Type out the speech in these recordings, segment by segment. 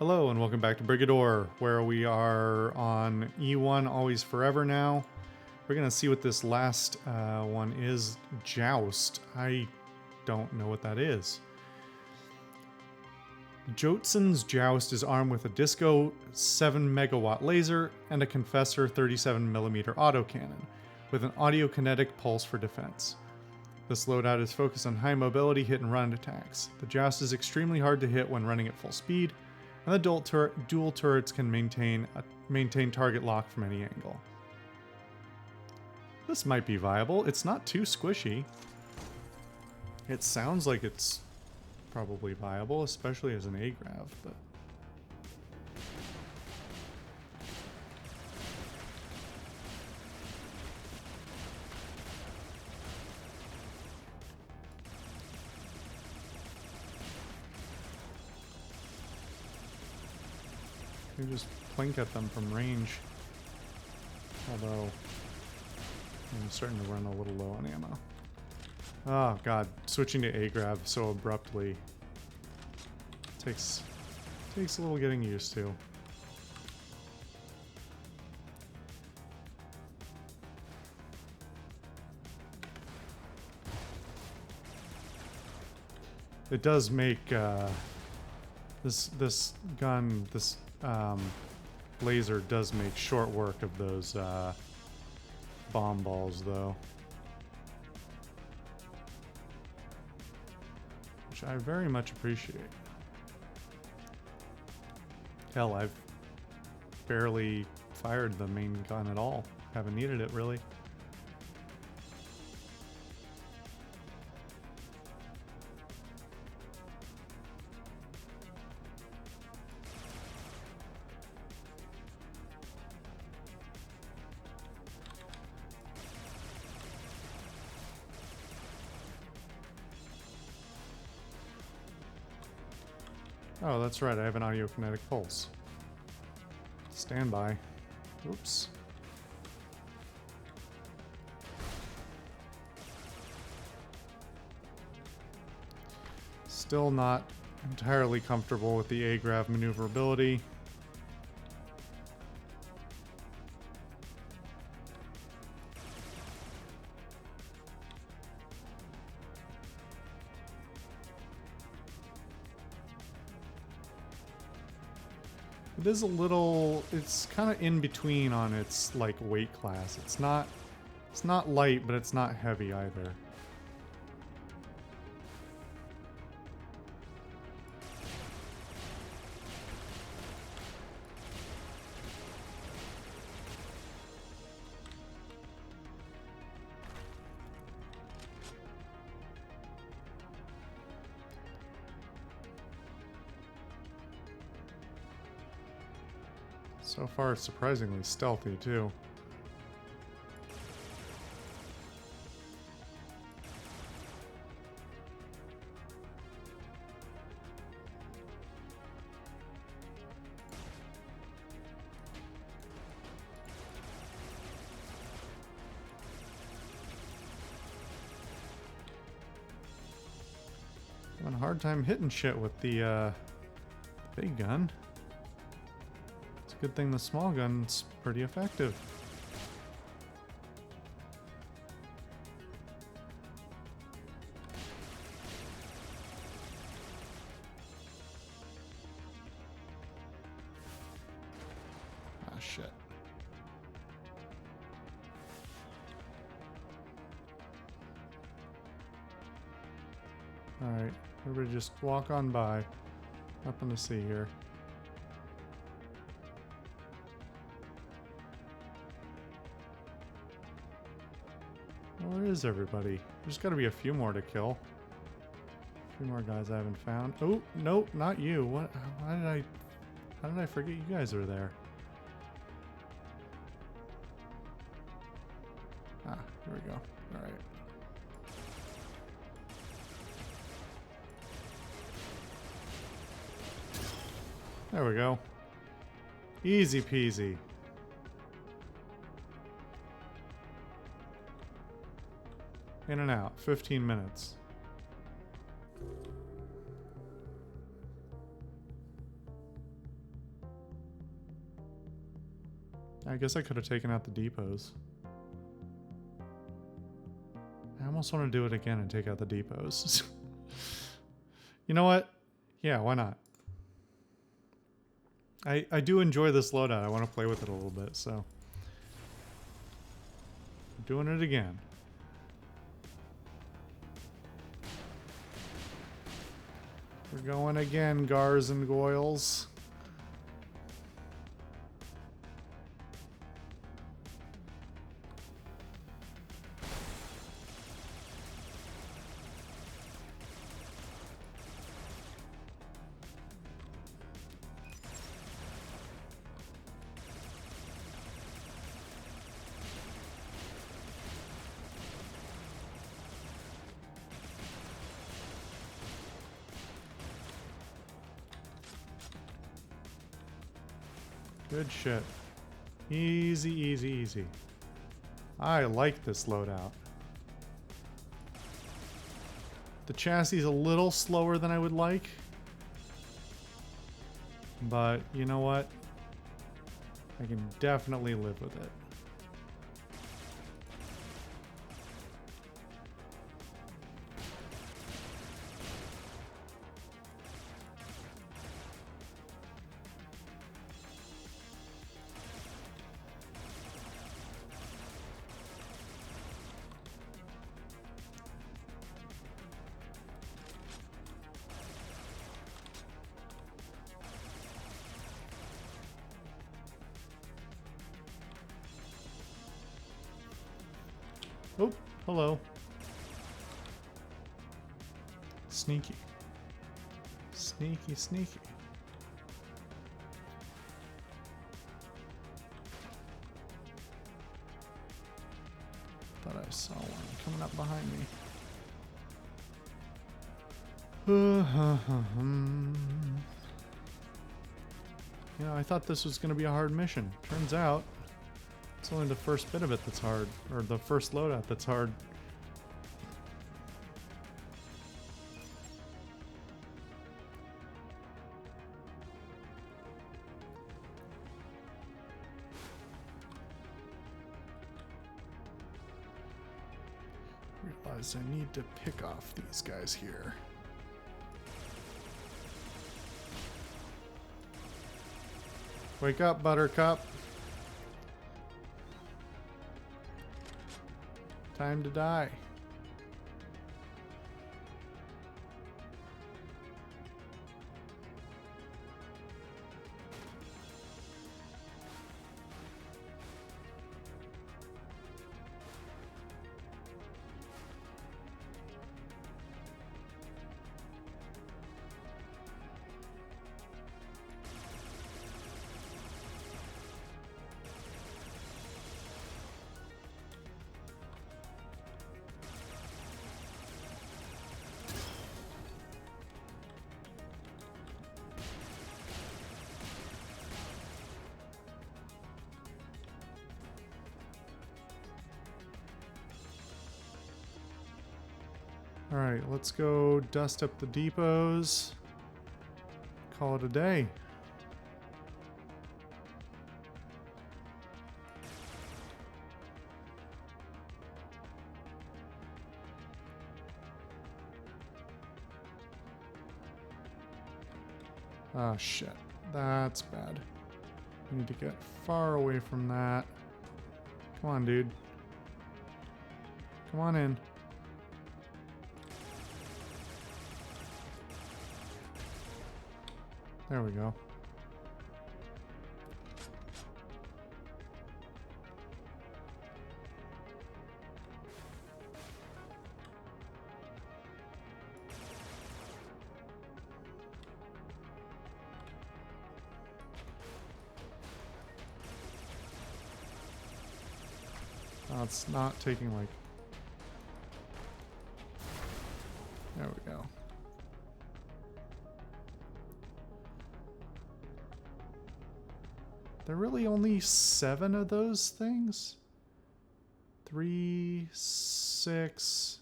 Hello and welcome back to Brigador, where we are on E1 Always Forever now. We're going to see what this last one is. Joust. I don't know what that is. Jotun's Joust is armed with a Disco 7 megawatt laser and a Confessor 37mm autocannon, with an audiokinetic pulse for defense. This loadout is focused on high mobility hit and run attacks. The Joust is extremely hard to hit when running at full speed, and the dual turrets can maintain target lock from any angle. This might be viable. It's not too squishy. It sounds like it's probably viable, especially as an A-grav, but... You just plink at them from range. Although, I'm starting to run a little low on ammo. Oh god, switching to A-grav so abruptly takes a little getting used to. It does make this gun, this laser does make short work of those bomb balls, though. Which I very much appreciate. Hell, I've barely fired the main gun at all. Haven't needed it, really. Oh, that's right, I have an audiokinetic pulse. Stand by. Oops. Still not entirely comfortable with the A-grav maneuverability. It is a little, it's kind of in between on its like weight class. It's not light, but it's not heavy either. So far, it's surprisingly stealthy, too. Having a hard time hitting shit with the big gun. Good thing the small gun's pretty effective. Ah, shit. Alright, everybody just walk on by. Nothing to see here. Where is everybody? There's got to be a few more to kill. A few more guys I haven't found. Oh, nope, not you. What? How did I forget you guys are there? Ah, here we go. All right. There we go. Easy peasy. In and out. 15 minutes. I guess I could have taken out the depots. I almost want to do it again and take out the depots. You know what? Yeah, why not? I do enjoy this loadout. I want to play with it a little bit, so. I'm doing it again. We're going again, Gars and Goyles. Good shit. Easy, easy, easy. I like this loadout. The chassis is a little slower than I would like. But you know what? I can definitely live with it. Oh, hello. Sneaky. Sneaky, sneaky. Thought I saw one coming up behind me. You know, I thought this was going to be a hard mission. Turns out, it's only the first bit of it that's hard, or the first loadout that's hard. Realize I need to pick off these guys here. Wake up, Buttercup. Time to die. Alright, let's go dust up the depots. Call it a day. Ah, shit. That's bad. We need to get far away from that. Come on, dude. Come on in. There we go. Oh, it's not taking like... There we go. There are really only 7 of those things? 3, 6,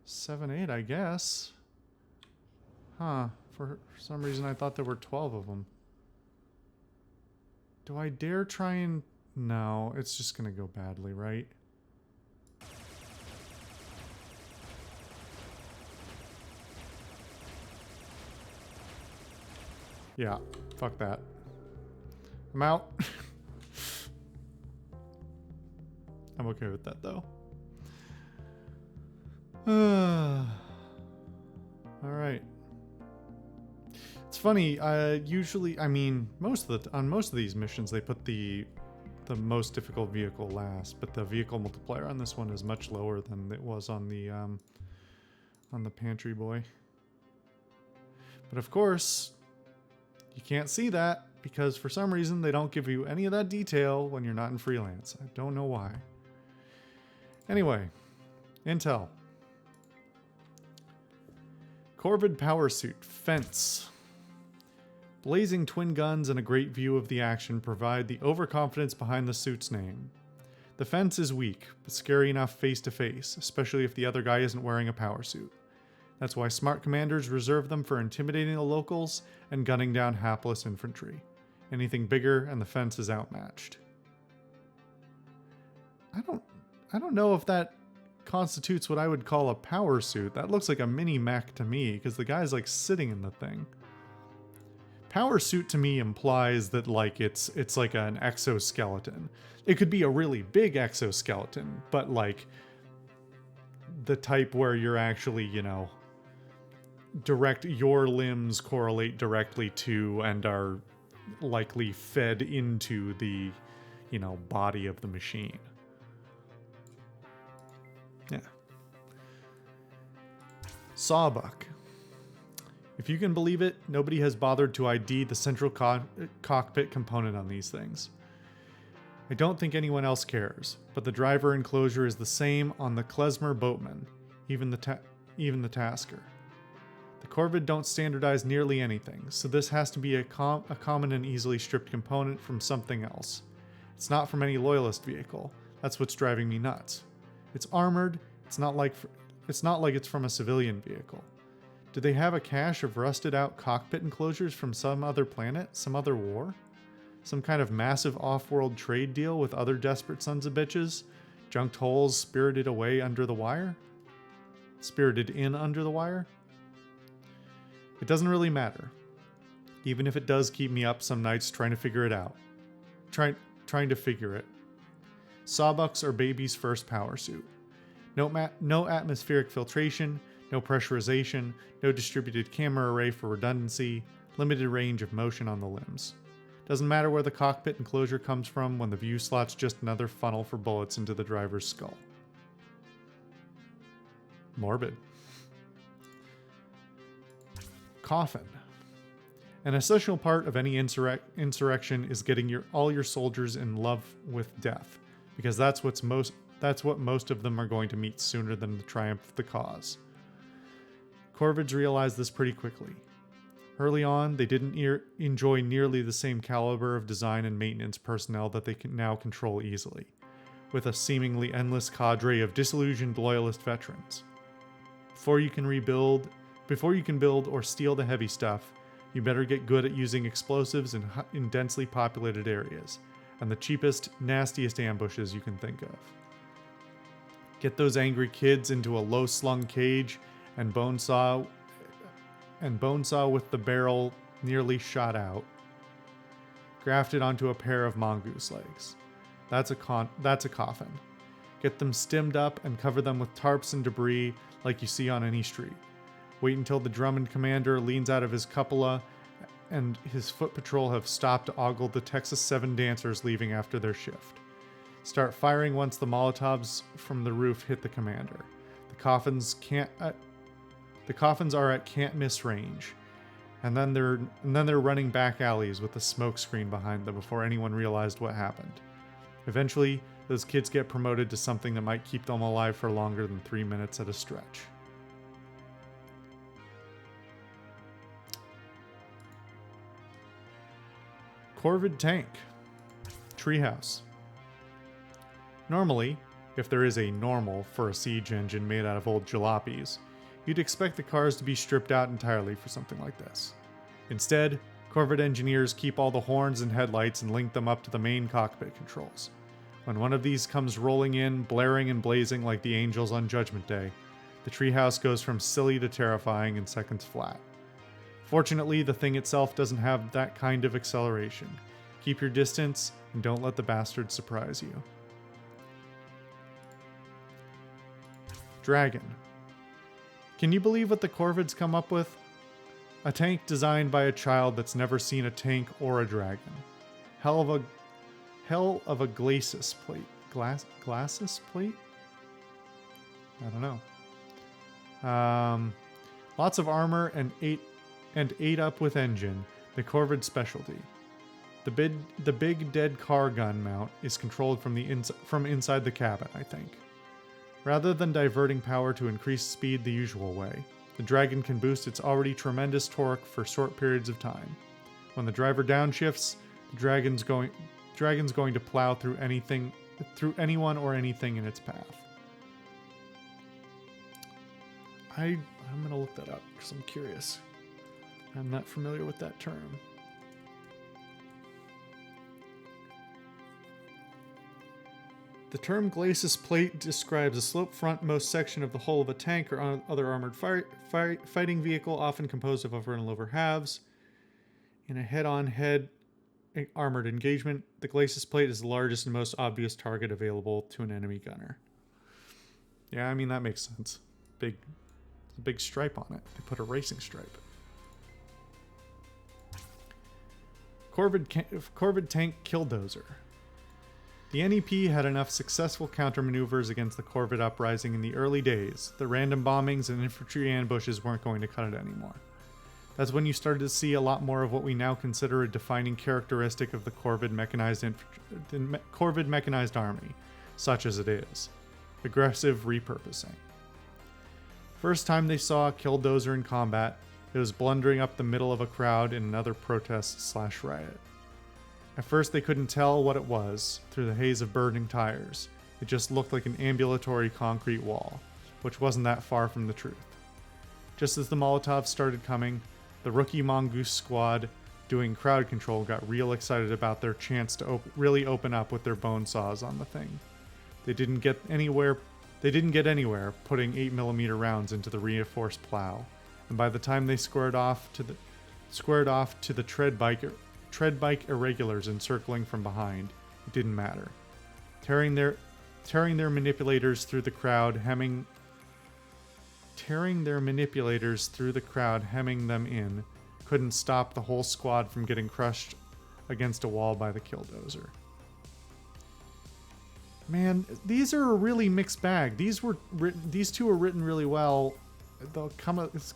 7, 8, I guess. Huh. For some reason I thought there were 12 of them. Do I dare try and... No, it's just gonna go badly, right? Yeah, fuck that. I'm out. I'm okay with that, though. Alright. It's funny, usually, I mean, on most of these missions, they put the most difficult vehicle last, but the vehicle multiplier on this one is much lower than it was on the Pantry Boy. But of course, you can't see that because for some reason they don't give you any of that detail when you're not in freelance. I don't know why. Anyway, intel. Corvid power suit, fence. Blazing twin guns and a great view of the action provide the overconfidence behind the suit's name. The fence is weak, but scary enough face to face, especially if the other guy isn't wearing a power suit. That's why smart commanders reserve them for intimidating the locals and gunning down hapless infantry. Anything bigger and the fence is outmatched. I don't know if that constitutes what I would call a power suit. That looks like a mini mech to me because the guy's like sitting in the thing. Power suit to me implies that like it's like an exoskeleton. It could be a really big exoskeleton, but like the type where you're actually, you know, your limbs correlate directly to and are likely fed into the, you know, body of the machine. Yeah. Sawbuck. If you can believe it, nobody has bothered to ID the central cockpit component on these things. I don't think anyone else cares, but the driver enclosure is the same on the Klezmer Boatman, even the Tasker. The Corvid don't standardize nearly anything, so this has to be a common and easily stripped component from something else. It's not from any Loyalist vehicle. That's what's driving me nuts. It's armored. It's not like it's from a civilian vehicle. Do they have a cache of rusted out cockpit enclosures from some other planet, some other war? Some kind of massive off-world trade deal with other desperate sons of bitches? Junked holes spirited away under the wire? Spirited in under the wire? It doesn't really matter. Even if it does keep me up some nights trying to figure it out. Trying to figure it. Sawbucks are baby's first power suit. No atmospheric filtration, no pressurization, no distributed camera array for redundancy, limited range of motion on the limbs. Doesn't matter where the cockpit enclosure comes from when the view slot's just another funnel for bullets into the driver's skull. Morbid. Coffin. An essential part of any insurrection is getting all your soldiers in love with death, because that's what most of them are going to meet sooner than the triumph of the cause. Corvids realized this pretty quickly. Early on, they didn't enjoy nearly the same caliber of design and maintenance personnel that they can now control easily, with a seemingly endless cadre of disillusioned loyalist veterans. Before you can build or steal the heavy stuff, you better get good at using explosives in densely populated areas, and the cheapest, nastiest ambushes you can think of. Get those angry kids into a low-slung cage and bone saw with the barrel nearly shot out, grafted onto a pair of mongoose legs. That's a coffin. Get them stemmed up and cover them with tarps and debris like you see on any street. Wait until the Drummond commander leans out of his cupola and his foot patrol have stopped to ogle the Texas 7 dancers leaving after their shift. Start firing once the Molotovs from the roof hit the commander. The coffins are at can't miss range, and then they're running back alleys with a smoke screen behind them before anyone realized what happened. Eventually, those kids get promoted to something that might keep them alive for longer than 3 minutes at a stretch. Corvid tank. Treehouse. Normally, if there is a normal for a siege engine made out of old jalopies, you'd expect the cars to be stripped out entirely for something like this. Instead, Corvid engineers keep all the horns and headlights and link them up to the main cockpit controls. When one of these comes rolling in, blaring and blazing like the angels on Judgment Day, the treehouse goes from silly to terrifying in seconds flat. Fortunately, the thing itself doesn't have that kind of acceleration. Keep your distance and don't let the bastard surprise you. Dragon. Can you believe what the Corvids come up with? A tank designed by a child that's never seen a tank or a dragon. Hell of a glacis plate. Glacis plate? I don't know. Lots of armor and eight up with engine, the Corvid specialty. The big dead car gun mount is controlled from inside the cabin, I think. Rather than diverting power to increase speed the usual way, the Dragon can boost its already tremendous torque for short periods of time. When the driver downshifts, the Dragon's going to plow through anyone or anything in its path. I'm gonna look that up because I'm curious. I'm not familiar with that term. The term glacis plate describes a slope frontmost section of the hull of a tank or other armored fighting vehicle, often composed of upper and lower halves. In a head-on-head armored engagement, the glacis plate is the largest and most obvious target available to an enemy gunner. Yeah, I mean, that makes sense. A big stripe on it. They put a racing stripe. Corvid tank killdozer. The NEP had enough successful countermaneuvers against the Corvid uprising in the early days. The random bombings and infantry ambushes weren't going to cut it anymore. That's when you started to see a lot more of what we now consider a defining characteristic of the Corvid mechanized army, such as it is: aggressive repurposing. First time they saw a killdozer in combat, it was blundering up the middle of a crowd in another protest/riot. At first they couldn't tell what it was through the haze of burning tires. It just looked like an ambulatory concrete wall, which wasn't that far from the truth. Just as the Molotovs started coming, the rookie Mongoose squad doing crowd control got real excited about their chance to really open up with their bone saws on the thing. They didn't get anywhere putting 8mm rounds into the reinforced plow, and by the time they squared off to the tread bike irregulars encircling from behind, it didn't matter. Tearing their manipulators through the crowd, hemming them in, couldn't stop the whole squad from getting crushed against a wall by the killdozer. Man, these are a really mixed bag. These two were written really well. A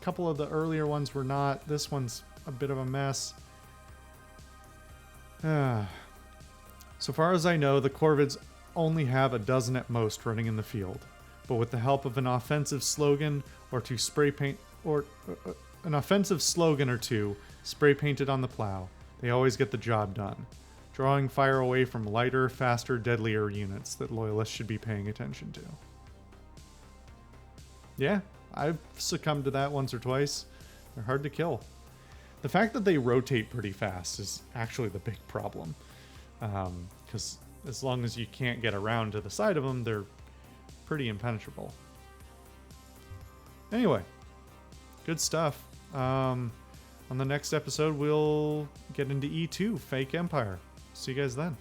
couple of the earlier ones were not. This one's a bit of a mess. So far as I know, the Corvids only have a dozen at most running in the field, but with the help of an offensive slogan or two spray painted on the plow, they always get the job done, drawing fire away from lighter, faster, deadlier units that loyalists should be paying attention to. Yeah, I've succumbed to that once or twice. They're hard to kill. The fact that they rotate pretty fast is actually the big problem. Because as long as you can't get around to the side of them, they're pretty impenetrable. Anyway, good stuff. On the next episode, we'll get into E2, Fake Empire. See you guys then.